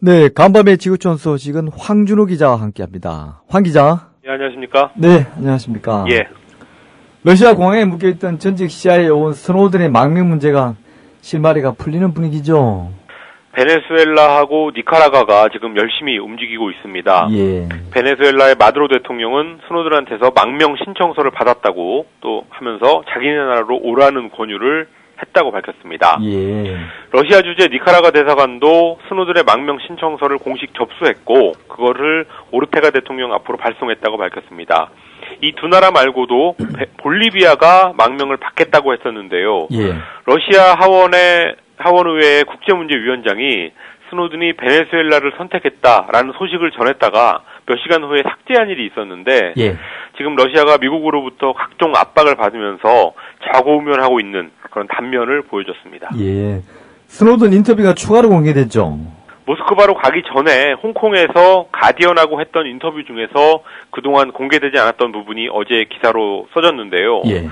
네, 간밤의 지구촌 소식은 황준호 기자와 함께합니다. 황 기자. 예, 안녕하십니까? 네, 안녕하십니까? 예. 러시아 공항에 묶여있던 전직 CIA 요원 스노든의 망명 문제가 실마리가 풀리는 분위기죠. 베네수엘라하고 니카라과가 지금 열심히 움직이고 있습니다. 예. 베네수엘라의 마두로 대통령은 스노든한테서 망명 신청서를 받았다고 또 하면서 자기네 나라로 오라는 권유를 했다고 밝혔습니다. 예. 러시아 주재 니카라과 대사관도 스노든의 망명 신청서를 공식 접수했고 그거를 오르테가 대통령 앞으로 발송했다고 밝혔습니다. 이 두 나라 말고도 볼리비아가 망명을 받겠다고 했었는데요. 예. 러시아 하원의회의 국제문제위원장이 스노든이 베네수엘라를 선택했다라는 소식을 전했다가 몇 시간 후에 삭제한 일이 있었는데 예. 지금 러시아가 미국으로부터 각종 압박을 받으면서 좌고우면하고 있는 그런 단면을 보여줬습니다. 예. 스노든 인터뷰가 추가로 공개됐죠. 모스크바로 가기 전에 홍콩에서 가디언하고 했던 인터뷰 중에서 그동안 공개되지 않았던 부분이 어제 기사로 써졌는데요. 예.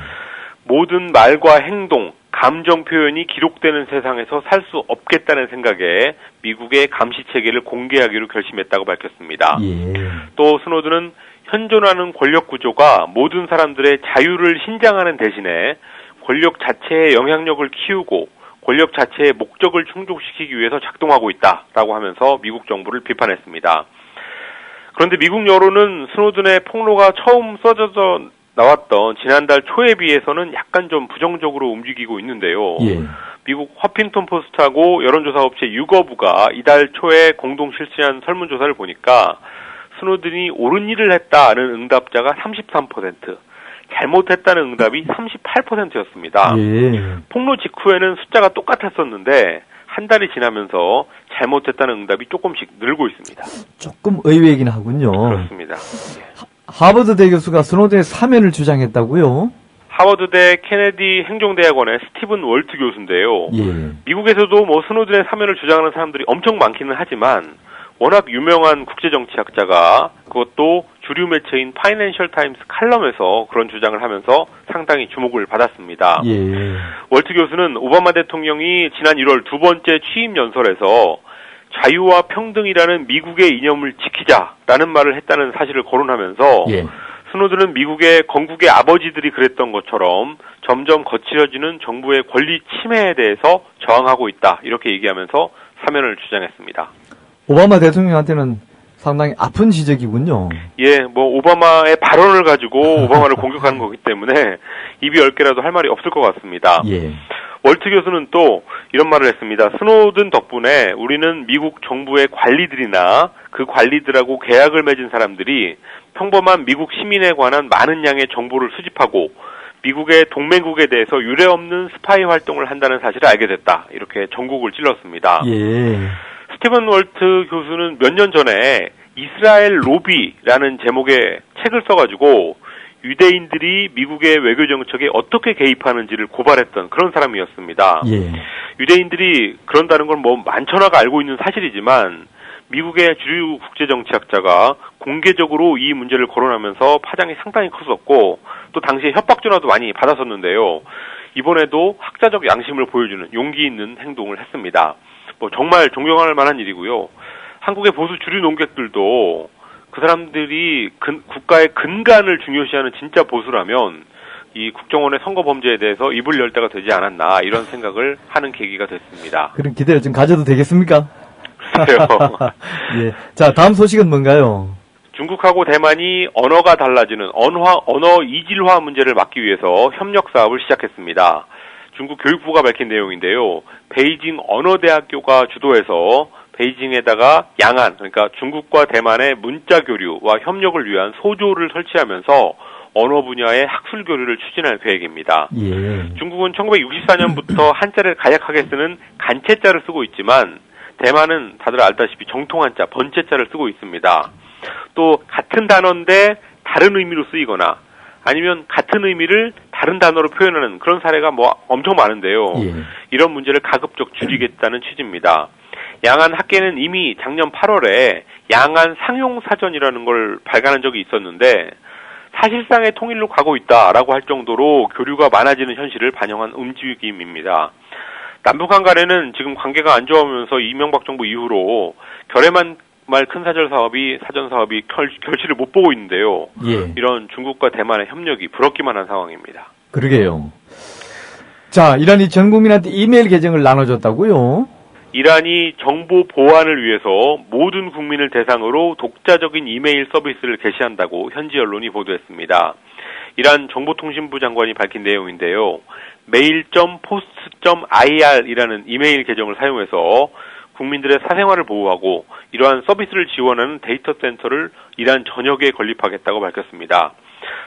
모든 말과 행동, 감정 표현이 기록되는 세상에서 살 수 없겠다는 생각에 미국의 감시 체계를 공개하기로 결심했다고 밝혔습니다. 예. 또 스노든은 현존하는 권력 구조가 모든 사람들의 자유를 신장하는 대신에 권력 자체의 영향력을 키우고 권력 자체의 목적을 충족시키기 위해서 작동하고 있다라고 하면서 미국 정부를 비판했습니다. 그런데 미국 여론은 스노든의 폭로가 처음 써져서 나왔던 지난달 초에 비해서는 약간 좀 부정적으로 움직이고 있는데요. 예. 미국 허핑턴 포스트하고 여론조사 업체 유거부가 이달 초에 공동 실시한 설문조사를 보니까 스노든이 옳은 일을 했다는 응답자가 33%, 잘못했다는 응답이 38%였습니다. 예. 폭로 직후에는 숫자가 똑같았었는데 한 달이 지나면서 잘못했다는 응답이 조금씩 늘고 있습니다. 조금 의외이긴 하군요. 그렇습니다. 하버드대 교수가 스노든의 사면을 주장했다고요? 하버드대 케네디 행정대학원의 스티븐 월트 교수인데요. 예. 미국에서도 스노든의 사면을 주장하는 사람들이 엄청 많기는 하지만 워낙 유명한 국제정치학자가 그것도 주류 매체인 파이낸셜 타임스 칼럼에서 그런 주장을 하면서 상당히 주목을 받았습니다. 예. 월트 교수는 오바마 대통령이 지난 1월 두 번째 취임 연설에서 자유와 평등이라는 미국의 이념을 지키자라는 말을 했다는 사실을 거론하면서 예. 스노든은 미국의 건국의 아버지들이 그랬던 것처럼 점점 거칠어지는 정부의 권리 침해에 대해서 저항하고 있다 이렇게 얘기하면서 사면을 주장했습니다. 오바마 대통령한테는 상당히 아픈 지적이군요. 예, 오바마의 발언을 가지고 오바마를 공격하는 거기 때문에 입이 10개라도 할 말이 없을 것 같습니다. 예. 월트 교수는 또 이런 말을 했습니다. 스노든 덕분에 우리는 미국 정부의 관리들이나 그 관리들하고 계약을 맺은 사람들이 평범한 미국 시민에 관한 많은 양의 정보를 수집하고 미국의 동맹국에 대해서 유례없는 스파이 활동을 한다는 사실을 알게 됐다. 이렇게 전국을 찔렀습니다. 예. 스티븐 월트 교수는 몇 년 전에 이스라엘 로비라는 제목의 책을 써가지고 유대인들이 미국의 외교 정책에 어떻게 개입하는지를 고발했던 그런 사람이었습니다. 예. 유대인들이 그런다는 건 만천하가 알고 있는 사실이지만 미국의 주류 국제정치학자가 공개적으로 이 문제를 거론하면서 파장이 상당히 컸었고 또 당시에 협박 전화도 많이 받았었는데요. 이번에도 학자적 양심을 보여주는 용기 있는 행동을 했습니다. 정말 존경할 만한 일이고요. 한국의 보수 주류 논객들도 그 사람들이 국가의 근간을 중요시하는 진짜 보수라면 이 국정원의 선거 범죄에 대해서 입을 열 때가 되지 않았나 이런 생각을 하는 계기가 됐습니다. 그런 기대를 좀 가져도 되겠습니까? 글쎄요. 예. 자, 다음 소식은 뭔가요? 중국하고 대만이 언어가 달라지는 언어 이질화 문제를 막기 위해서 협력 사업을 시작했습니다. 중국 교육부가 밝힌 내용인데요. 베이징 언어대학교가 주도해서 베이징에다가 양안, 그러니까 중국과 대만의 문자 교류와 협력을 위한 소조를 설치하면서 언어 분야의 학술 교류를 추진할 계획입니다. 예. 중국은 1964년부터 한자를 간략하게 쓰는 간체자를 쓰고 있지만 대만은 다들 알다시피 정통 한자, 번체자를 쓰고 있습니다. 또 같은 단어인데 다른 의미로 쓰이거나 아니면 같은 의미를 다른 단어로 표현하는 그런 사례가 엄청 많은데요. 예. 이런 문제를 가급적 줄이겠다는 취지입니다. 양안 학계는 이미 작년 8월에 양안 상용사전이라는 걸 발간한 적이 있었는데 사실상의 통일로 가고 있다라고 할 정도로 교류가 많아지는 현실을 반영한 움직임입니다. 남북한 간에는 지금 관계가 안 좋아오면서 이명박 정부 이후로 결의만 말 큰 사전 사업이 결실을 못 보고 있는데요. 예. 이런 중국과 대만의 협력이 부럽기만 한 상황입니다. 그러게요. 자, 이란이 전 국민한테 이메일 계정을 나눠줬다고요? 이란이 정보 보안을 위해서 모든 국민을 대상으로 독자적인 이메일 서비스를 개시한다고 현지 언론이 보도했습니다. 이란 정보통신부 장관이 밝힌 내용인데요. mail.post.ir이라는 이메일 계정을 사용해서 국민들의 사생활을 보호하고 이러한 서비스를 지원하는 데이터 센터를 이란 전역에 건립하겠다고 밝혔습니다.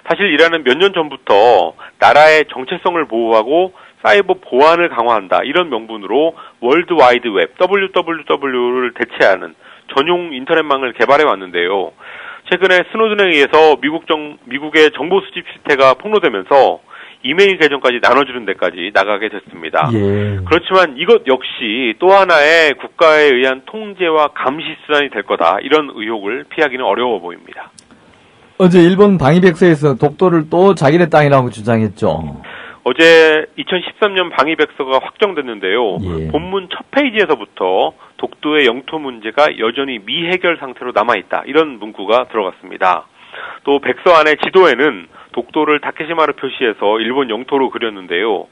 사실 이란은 몇 년 전부터 나라의 정체성을 보호하고 사이버 보안을 강화한다 이런 명분으로 월드와이드 웹 WWW를 대체하는 전용 인터넷망을 개발해 왔는데요. 최근에 스노든에 의해서 미국의 정보 수집 실태가 폭로되면서 이메일 계정까지 나눠주는 데까지 나가게 됐습니다. 예. 그렇지만 이것 역시 또 하나의 국가에 의한 통제와 감시 수단이 될 거다. 이런 의혹을 피하기는 어려워 보입니다. 어제 일본 방위백서에서 독도를 또 자기네 땅이라고 주장했죠. 어제 2013년 방위백서가 확정됐는데요. 예. 본문 첫 페이지에서부터 독도의 영토 문제가 여전히 미해결 상태로 남아있다. 이런 문구가 들어갔습니다. 또 백서 안의 지도에는 독도를 다케시마로 표시해서 일본 영토로 그렸는데요.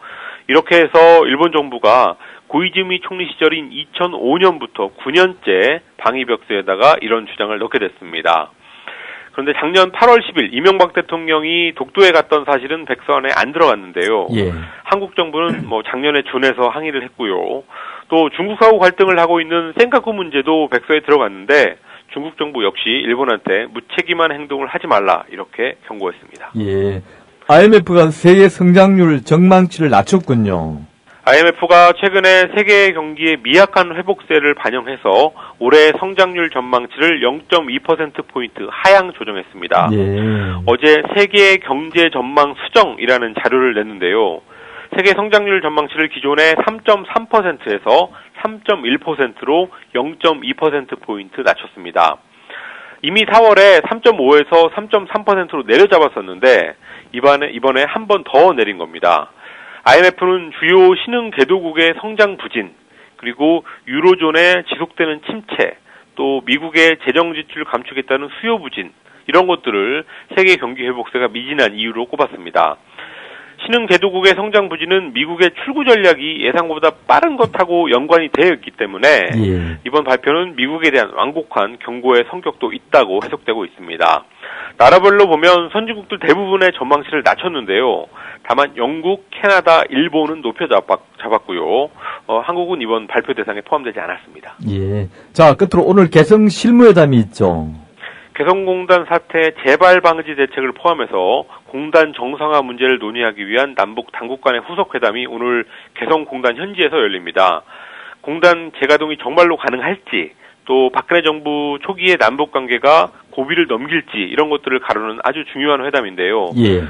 이렇게 해서 일본 정부가 고이즈미 총리 시절인 2005년부터 9년째 방위백서에다가 이런 주장을 넣게 됐습니다. 그런데 작년 8월 10일 이명박 대통령이 독도에 갔던 사실은 백서 안에 안 들어갔는데요. 예. 한국 정부는 작년에 준해서 항의를 했고요. 또 중국하고 갈등을 하고 있는 센카쿠 문제도 백서에 들어갔는데 중국 정부 역시 일본한테 무책임한 행동을 하지 말라 이렇게 경고했습니다. 예, IMF가 세계 성장률 전망치를 낮췄군요. IMF가 최근에 세계 경기의 미약한 회복세를 반영해서 올해 성장률 전망치를 0.2%포인트 하향 조정했습니다. 예. 어제 세계 경제 전망 수정이라는 자료를 냈는데요. 세계 성장률 전망치를 기존의 3.3%에서 3.1%로 0.2%포인트 낮췄습니다. 이미 4월에 3.5에서 3.3%로 내려잡았었는데 이번에 한 번 더 내린 겁니다. IMF는 주요 신흥 개도국의 성장 부진, 그리고 유로존의 지속되는 침체, 또 미국의 재정 지출 감축했다는 수요 부진, 이런 것들을 세계 경기 회복세가 미진한 이유로 꼽았습니다. 신흥 개도국의 성장 부진은 미국의 출구 전략이 예상보다 빠른 것하고 연관이 되어 있기 때문에 예. 이번 발표는 미국에 대한 완곡한 경고의 성격도 있다고 해석되고 있습니다. 나라별로 보면 선진국들 대부분의 전망치를 낮췄는데요. 다만 영국, 캐나다, 일본은 높여 잡았고요. 한국은 이번 발표 대상에 포함되지 않았습니다. 예. 자, 끝으로 오늘 개성 실무회담이 있죠. 개성공단 사태 재발 방지 대책을 포함해서 공단 정상화 문제를 논의하기 위한 남북 당국 간의 후속 회담이 오늘 개성공단 현지에서 열립니다. 공단 재가동이 정말로 가능할지, 또 박근혜 정부 초기의 남북 관계가 고비를 넘길지 이런 것들을 가르는 아주 중요한 회담인데요. 예.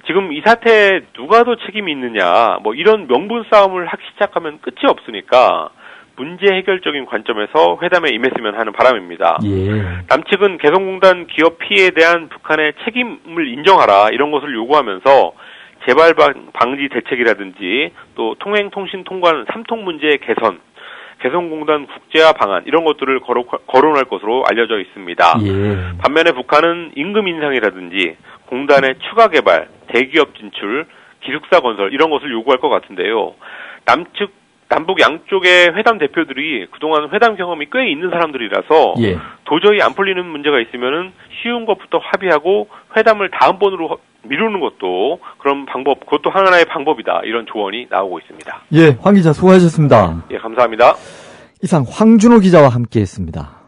지금 이 사태에 누가 더 책임이 있느냐, 이런 명분 싸움을 하기 시작하면 끝이 없으니까 문제 해결적인 관점에서 회담에 임했으면 하는 바람입니다. 예. 남측은 개성공단 기업 피해에 대한 북한의 책임을 인정하라 이런 것을 요구하면서 재발 방지 대책이라든지 또 통행통신 통관 3통 문제의 개선, 개성공단 국제화 방안 이런 것들을 거론할 것으로 알려져 있습니다. 예. 반면에 북한은 임금 인상이라든지 공단의 추가 개발, 대기업 진출, 기숙사 건설 이런 것을 요구할 것 같은데요. 남북 양쪽의 회담 대표들이 그동안 회담 경험이 꽤 있는 사람들이라서 예. 도저히 안 풀리는 문제가 있으면은 쉬운 것부터 합의하고 회담을 다음번으로 미루는 것도 그것도 하나의 방법이다. 이런 조언이 나오고 있습니다. 예, 황 기자 수고하셨습니다. 예, 감사합니다. 이상 황준호 기자와 함께했습니다.